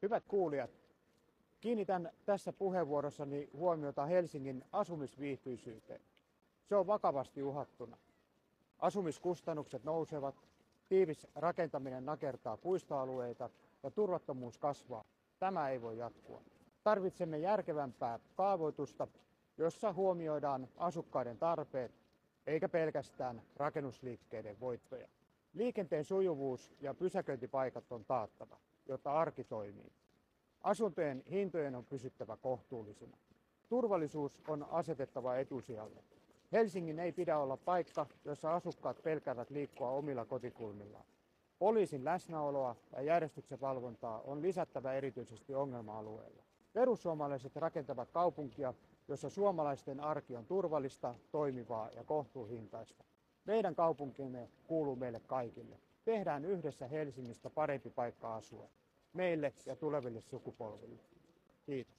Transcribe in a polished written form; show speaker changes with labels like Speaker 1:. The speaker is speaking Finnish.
Speaker 1: Hyvät kuulijat, kiinnitän tässä puheenvuorossani huomiota Helsingin asumisviihtyisyyteen. Se on vakavasti uhattuna. Asumiskustannukset nousevat, tiivis rakentaminen nakertaa puistoalueita ja turvattomuus kasvaa. Tämä ei voi jatkua. Tarvitsemme järkevämpää kaavoitusta, jossa huomioidaan asukkaiden tarpeet, eikä pelkästään rakennusliikkeiden voittoja. Liikenteen sujuvuus ja pysäköintipaikat on taattava, jotta arki toimii. Asuntojen hintojen on pysyttävä kohtuullisina. Turvallisuus on asetettava etusijalle. Helsingin ei pidä olla paikka, jossa asukkaat pelkäävät liikkua omilla kotikulmillaan. Poliisin läsnäoloa ja järjestyksen valvontaa on lisättävä erityisesti ongelma-alueilla. Perussuomalaiset rakentavat kaupunkia, jossa suomalaisten arki on turvallista, toimivaa ja kohtuuhintaista. Meidän kaupunkimme kuuluu meille kaikille. Tehdään yhdessä Helsingistä parempi paikka asua. Meille ja tuleville sukupolville. Kiitos.